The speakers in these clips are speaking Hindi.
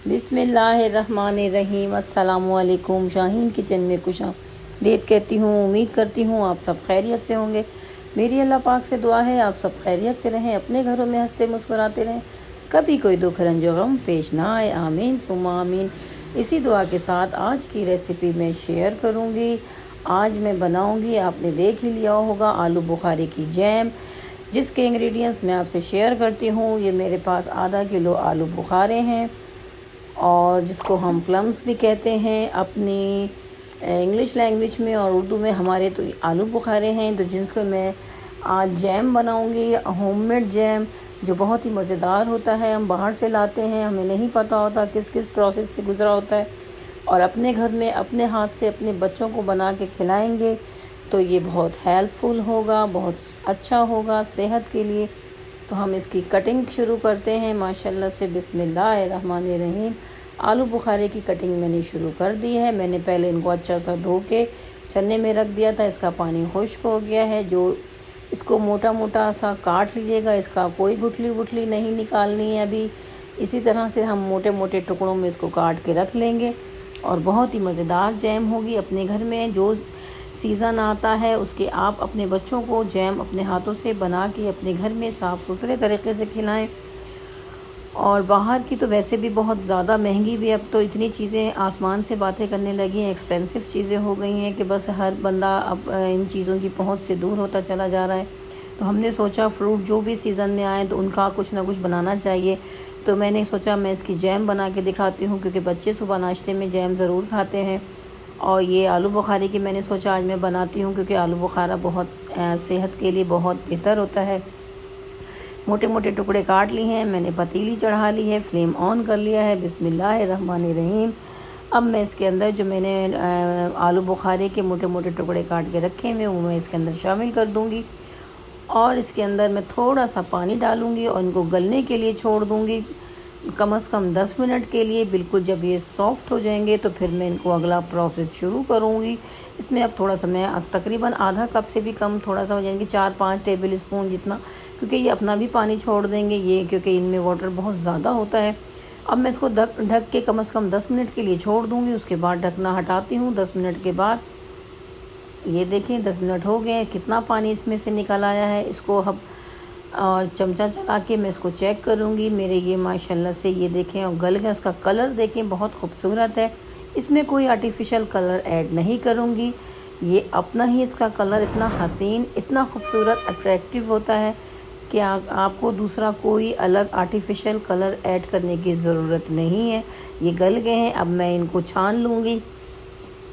बिस्मिल्लाहिर्रहमानिर्रहीम। अस्सलामुअलैकुम। शाहीन किचन में खुश आमदीद कहती हूँ। उम्मीद करती हूँ आप सब खैरियत से होंगे। मेरी अल्लाह पाक से दुआ है आप सब खैरियत से रहें, अपने घरों में हंसते मुस्कुराते रहें, कभी कोई दुख रंज गम पेश ना आए। आमीन सुम्मा आमीन। इसी दुआ के साथ आज की रेसिपी मैं शेयर करूँगी। आज मैं बनाऊँगी, आपने देख ही लिया होगा, आलू बुखारे की जैम, जिसके इंग्रेडिएंट्स मैं आपसे शेयर करती हूँ। ये मेरे पास आधा किलो आलू बुखारे हैं और जिसको हम प्लम्स भी कहते हैं अपनी इंग्लिश लैंग्वेज में, और उर्दू में हमारे तो आलू बुखारे हैं। तो जिनको मैं आज जैम बनाऊंगी, होममेड जैम, जो बहुत ही मज़ेदार होता है। हम बाहर से लाते हैं, हमें नहीं पता होता किस किस प्रोसेस से गुजरा होता है, और अपने घर में अपने हाथ से अपने बच्चों को बना के खिलाएंगे तो ये बहुत हेल्पफुल होगा, बहुत अच्छा होगा सेहत के लिए। तो हम इसकी कटिंग शुरू करते हैं माशाल्लाह से। बिस्मिल्लाहिर्रहमानिर्रहीम। आलू बुखारे की कटिंग मैंने शुरू कर दी है। मैंने पहले इनको अच्छा सा धो के छन्ने में रख दिया था, इसका पानी खुश्क हो गया है। जो इसको मोटा मोटा सा काट लीजिएगा, इसका कोई गुठली वुठली नहीं निकालनी है अभी। इसी तरह से हम मोटे मोटे टुकड़ों में इसको काट के रख लेंगे और बहुत ही मज़ेदार जैम होगी। अपने घर में जो सीज़न आता है उसके आप अपने बच्चों को जैम अपने हाथों से बना के अपने घर में साफ़ सुथरे तरीके से खिलाएं। और बाहर की तो वैसे भी बहुत ज़्यादा महंगी भी, अब तो इतनी चीज़ें आसमान से बातें करने लगी हैं, एक्सपेंसिव चीज़ें हो गई हैं कि बस हर बंदा अब इन चीज़ों की पहुंच से दूर होता चला जा रहा है। तो हमने सोचा फ्रूट जो भी सीज़न में आए तो उनका कुछ ना कुछ बनाना चाहिए। तो मैंने सोचा मैं इसकी जैम बना के दिखाती हूँ, क्योंकि बच्चे सुबह नाश्ते में जैम ज़रूर खाते हैं। और ये आलू बुखारे की मैंने सोचा आज मैं बनाती हूँ, क्योंकि आलू बुखारा बहुत सेहत के लिए बहुत बेहतर होता है। मोटे मोटे टुकड़े काट लिए हैं मैंने, पतीली चढ़ा ली है, फ्लेम ऑन कर लिया है। बिस्मिल्लाहिर्रहमानिर्रहीम। अब मैं इसके अंदर जो मैंने आलू बुखारे के मोटे मोटे टुकड़े काट के रखे हुए वो मैं इसके अंदर शामिल कर दूँगी, और इसके अंदर मैं थोड़ा सा पानी डालूँगी और इनको गलने के लिए छोड़ दूँगी कम से कम 10 मिनट के लिए। बिल्कुल जब ये सॉफ्ट हो जाएंगे तो फिर मैं इनको अगला प्रोसेस शुरू करूँगी। इसमें अब थोड़ा सा मैं तकरीबन आधा कप से भी कम थोड़ा सा हो जाएंगे, 4-5 टेबल स्पून जितना, क्योंकि ये अपना भी पानी छोड़ देंगे ये, क्योंकि इनमें वाटर बहुत ज़्यादा होता है। अब मैं इसको ढक के कम से कम 10 मिनट के लिए छोड़ दूँगी। उसके बाद ढकना हटाती हूँ। 10 मिनट के बाद ये देखें 10 मिनट हो गए, कितना पानी इसमें से निकल आया है। इसको अब और चमचा चला के मैं इसको चेक करूँगी। मेरे ये माशाल्लाह से ये देखें और गल गए। उसका कलर देखें बहुत खूबसूरत है। इसमें कोई आर्टिफिशियल कलर ऐड नहीं करूँगी, ये अपना ही इसका कलर इतना हसीन, इतना खूबसूरत, अट्रैक्टिव होता है कि आपको दूसरा कोई अलग आर्टिफिशियल कलर ऐड करने की ज़रूरत नहीं है। ये गल गए हैं, अब मैं इनको छान लूँगी।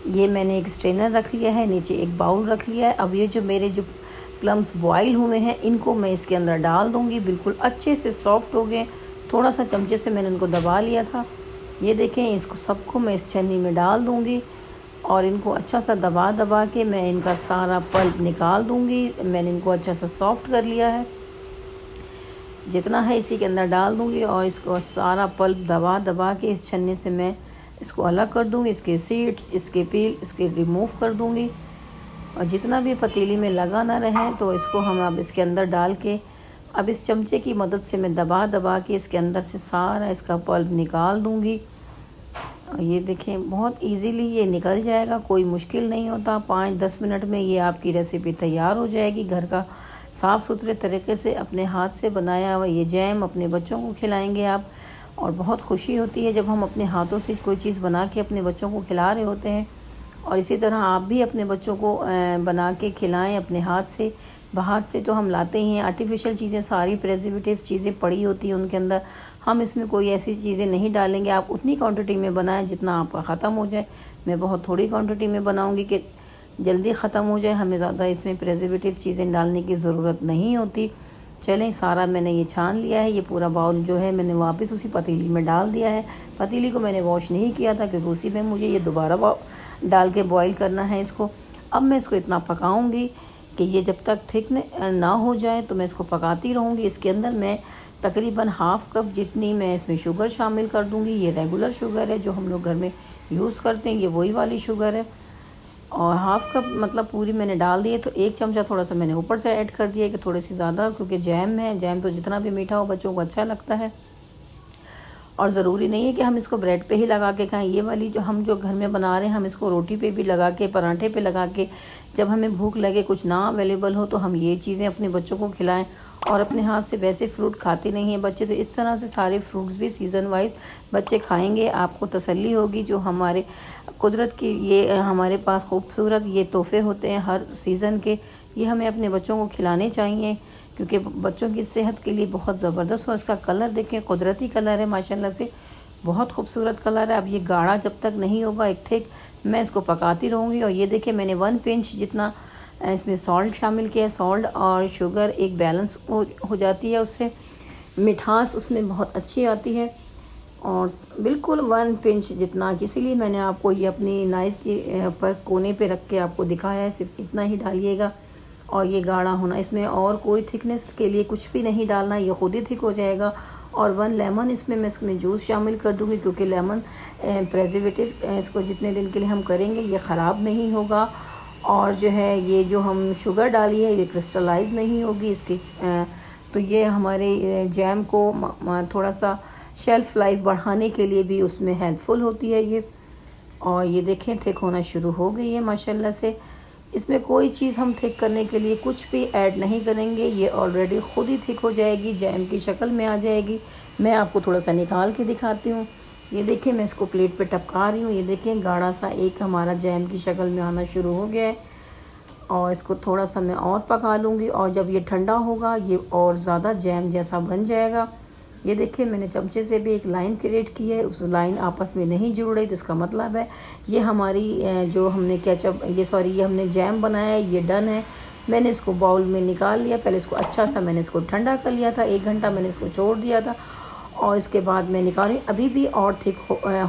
ये मैंने एक स्ट्रेनर रख लिया है, नीचे एक बाउल रख लिया है। अब ये जो मेरे जो प्लम्स बॉयल हुए हैं इनको मैं इसके अंदर डाल दूँगी। बिल्कुल अच्छे से सॉफ्ट हो गए, थोड़ा सा चमचे से मैंने इनको दबा लिया था। ये देखें, इसको सबको मैं इस छन्नी में डाल दूँगी और इनको अच्छा सा दबा दबा के मैं इनका सारा पल्प निकाल दूँगी। मैंने इनको अच्छा सा सॉफ्ट कर लिया है, जितना है इसी के अंदर डाल दूँगी और इसको सारा पल्प दबा दबा के इस छन्नी से मैं इसको अलग कर दूँगी। इसके सीड्स, इसके पील, इसके रिमूव कर दूँगी, और जितना भी पतीली में लगा ना रहे तो इसको हम अब इसके अंदर डाल के अब इस चमचे की मदद से मैं दबा दबा के इसके अंदर से सारा इसका पल्प निकाल दूँगी। और ये देखें बहुत इजीली ये निकल जाएगा, कोई मुश्किल नहीं होता। 5-10 मिनट में ये आपकी रेसिपी तैयार हो जाएगी। घर का साफ़ सुथरे तरीके से अपने हाथ से बनाया हुआ ये जैम अपने बच्चों को खिलाएंगे आप, और बहुत खुशी होती है जब हम अपने हाथों से कोई चीज़ बना के अपने बच्चों को खिला रहे होते हैं। और इसी तरह आप भी अपने बच्चों को बना के खिलाएं अपने हाथ से। बाहर से तो हम लाते ही हैं आर्टिफिशियल चीज़ें, सारी प्रिजर्वेटिव चीज़ें पड़ी होती हैं उनके अंदर। हम इसमें कोई ऐसी चीज़ें नहीं डालेंगे। आप उतनी क्वांटिटी में बनाएं जितना आपका ख़त्म हो जाए। मैं बहुत थोड़ी क्वांटिटी में बनाऊंगी कि जल्दी ख़त्म हो जाए, हमें ज़्यादा इसमें प्रिजर्वेटिव चीज़ें डालने की ज़रूरत नहीं होती। चलें, सारा मैंने ये छान लिया है। ये पूरा बाउल जो है मैंने वापस उसी पतीली में डाल दिया है। पतीली को मैंने वॉश नहीं किया था, क्योंकि उसी में मुझे ये दोबारा डाल के बॉईल करना है इसको। अब मैं इसको इतना पकाऊंगी कि ये जब तक थिक ना हो जाए तो मैं इसको पकाती रहूँगी। इसके अंदर मैं तकरीबन हाफ़ कप जितनी मैं इसमें शुगर शामिल कर दूँगी। ये रेगुलर शुगर है जो हम लोग घर में यूज़ करते हैं, ये वही वाली शुगर है। और हाफ़ कप मतलब पूरी मैंने डाल दी है। तो 1 चमचा थोड़ा सा मैंने ऊपर से ऐड कर दिया कि थोड़ी सी ज़्यादा, क्योंकि जैम है, जैम तो जितना भी मीठा हो बच्चों को अच्छा लगता है। और ज़रूरी नहीं है कि हम इसको ब्रेड पे ही लगा के खाएं। ये वाली जो हम जो घर में बना रहे हैं, हम इसको रोटी पे भी लगा के, पराठे पे लगा के, जब हमें भूख लगे, कुछ ना अवेलेबल हो, तो हम ये चीज़ें अपने बच्चों को खिलाएं। और अपने हाथ से वैसे फ्रूट खाते नहीं हैं बच्चे, तो इस तरह से सारे फ्रूट्स भी सीज़न वाइज बच्चे खाएंगे। आपको तसल्ली होगी। जो हमारे कुदरत की ये हमारे पास खूबसूरत ये तोहफ़े होते हैं हर सीज़न के, ये हमें अपने बच्चों को खिलाने चाहिए, क्योंकि बच्चों की सेहत के लिए बहुत ज़बरदस्त। और इसका कलर देखें, कुदरती कलर है माशाल्लाह से, बहुत खूबसूरत कलर है। अब ये गाढ़ा जब तक नहीं होगा एक थिक, मैं इसको पकाती रहूँगी। और ये देखिए मैंने 1 पिंच जितना इसमें सॉल्ट शामिल किया है। सॉल्ट और शुगर एक बैलेंस हो जाती है, उससे मिठास उसमें बहुत अच्छी आती है। और बिल्कुल 1 पिंच जितना, इसीलिए मैंने आपको ये अपनी नाइफ़ के पर कोने पे रख के आपको दिखाया है। सिर्फ इतना ही डालिएगा। और ये गाढ़ा होना, इसमें और कोई थिकनेस के लिए कुछ भी नहीं डालना, ये खुद ही थिक हो जाएगा। और 1 लेमन इसमें जूस शामिल कर दूँगी, क्योंकि लेमन प्रिजर्वेटिव इसको जितने दिन के लिए हम करेंगे ये ख़राब नहीं होगा। और जो है ये जो हम शुगर डाली है ये क्रिस्टलाइज नहीं होगी इसकी। तो ये हमारे जैम को थोड़ा सा शेल्फ़ लाइफ बढ़ाने के लिए भी उसमें हेल्पफुल होती है ये। और ये देखें थिक होना शुरू हो गई है माशाल्लाह से। इसमें कोई चीज़ हम थिक करने के लिए कुछ भी ऐड नहीं करेंगे, ये ऑलरेडी ख़ुद ही थिक हो जाएगी, जैम की शक्ल में आ जाएगी। मैं आपको थोड़ा सा निकाल के दिखाती हूँ। ये देखिए मैं इसको प्लेट पे टपका रही हूँ। ये देखिए गाढ़ा सा एक हमारा जैम की शक्ल में आना शुरू हो गया है। और इसको थोड़ा सा मैं और पका लूँगी, और जब ये ठंडा होगा ये और ज़्यादा जैम जैसा बन जाएगा। ये देखिए मैंने चमचे से भी एक लाइन क्रिएट की है, उस लाइन आपस में नहीं जुड़ रही, तो इसका मतलब है ये हमारी जो हमने ये हमने जैम बनाया है ये डन है। मैंने इसको बाउल में निकाल लिया। पहले इसको अच्छा सा मैंने इसको ठंडा कर लिया था, 1 घंटा मैंने इसको छोड़ दिया था। और इसके बाद मैं निकाली, अभी भी और थिक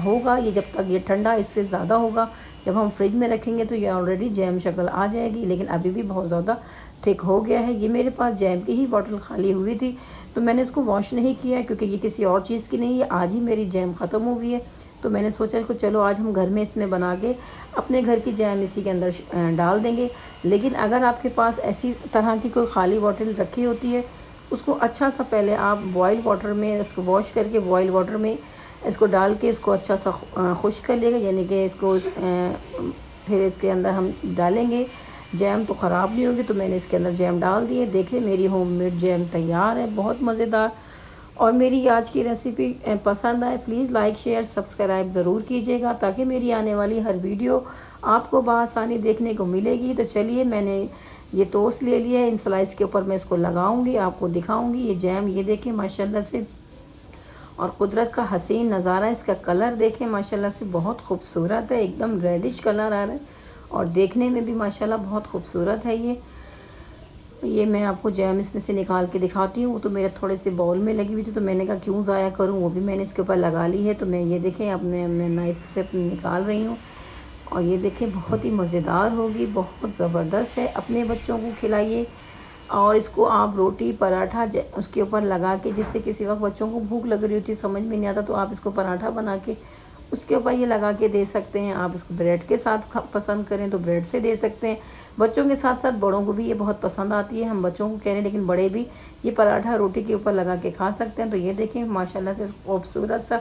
होगा ये, जब तक ये ठंडा इससे ज़्यादा होगा। जब हम फ्रिज में रखेंगे तो ये ऑलरेडी जैम शक्ल आ जाएगी, लेकिन अभी भी बहुत ज़्यादा थिक हो गया है। ये मेरे पास जैम की ही बॉटल खाली हुई थी, तो मैंने इसको वॉश नहीं किया है, क्योंकि ये किसी और चीज़ की नहीं है। आज ही मेरी जैम ख़त्म हो गई है, तो मैंने सोचा कि चलो आज हम घर में इसमें बना के अपने घर की जैम इसी के अंदर डाल देंगे। लेकिन अगर आपके पास ऐसी तरह की कोई ख़ाली बॉटल रखी होती है, उसको अच्छा सा पहले आप बॉयल वाटर में इसको वॉश करके बॉयल वाटर में इसको डाल के इसको अच्छा सा खुश्क कर लेगा, यानी कि इसको फिर इसके अंदर हम डालेंगे जैम, तो ख़राब नहीं होगी। तो मैंने इसके अंदर जैम डाल दिए। देखिए मेरी होममेड जैम तैयार है, बहुत मज़ेदार। और मेरी आज की रेसिपी पसंद आए प्लीज़ लाइक शेयर सब्सक्राइब ज़रूर कीजिएगा, ताकि मेरी आने वाली हर वीडियो आपको बआसानी देखने को मिलेगी। तो चलिए मैंने ये टोस्ट ले लिया है, इन स्लाइस के ऊपर मैं इसको लगाऊंगी, आपको दिखाऊंगी ये जैम। ये देखें माशाल्लाह से, और कुदरत का हसीन नज़ारा। इसका कलर देखें माशाल्लाह से बहुत खूबसूरत है, एकदम रेडिश कलर आ रहा है, और देखने में भी माशाल्लाह बहुत खूबसूरत है ये मैं आपको जैम इसमें से निकाल के दिखाती हूँ। तो मेरे थोड़े से बाउल में लगी हुई थी, तो मैंने कहा क्यों ज़ाया करूँ, वो भी मैंने इसके ऊपर लगा ली है। तो मैं ये देखें अपने नाइफ़ से निकाल रही हूँ, और ये देखें बहुत ही मज़ेदार होगी, बहुत ज़बरदस्त है। अपने बच्चों को खिलाइए, और इसको आप रोटी पराठा उसके ऊपर लगा के, जिससे किसी वक्त बच्चों को भूख लग रही होती है, समझ में नहीं आता, तो आप इसको पराठा बना के उसके ऊपर ये लगा के दे सकते हैं। आप इसको ब्रेड के साथ पसंद करें तो ब्रेड से दे सकते हैं। बच्चों के साथ साथ बड़ों को भी ये बहुत पसंद आती है, हम बच्चों को कह रहे हैं, लेकिन बड़े भी ये पराठा रोटी के ऊपर लगा के खा सकते हैं। तो ये देखें माशाल्लाह से खूबसूरत सा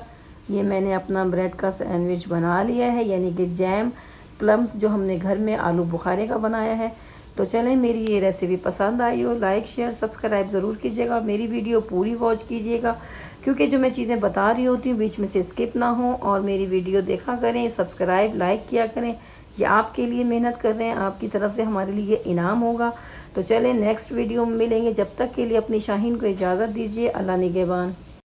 ये मैंने अपना ब्रेड का सैंडविच बना लिया है, यानी कि जैम प्लम्स जो हमने घर में आलू बुखारे का बनाया है। तो चलें, मेरी ये रेसिपी पसंद आई हो लाइक शेयर सब्सक्राइब ज़रूर कीजिएगा, मेरी वीडियो पूरी वॉच कीजिएगा, क्योंकि जो मैं चीज़ें बता रही होती हूँ बीच में से स्किप ना हो। और मेरी वीडियो देखा करें, सब्सक्राइब लाइक किया करें, ये आपके लिए मेहनत कर रहे हैं, आपकी तरफ से हमारे लिए इनाम होगा। तो चलें नेक्स्ट वीडियो में मिलेंगे, जब तक के लिए अपनी शाहीन को इजाज़त दीजिए। अल्लाह निगहबान।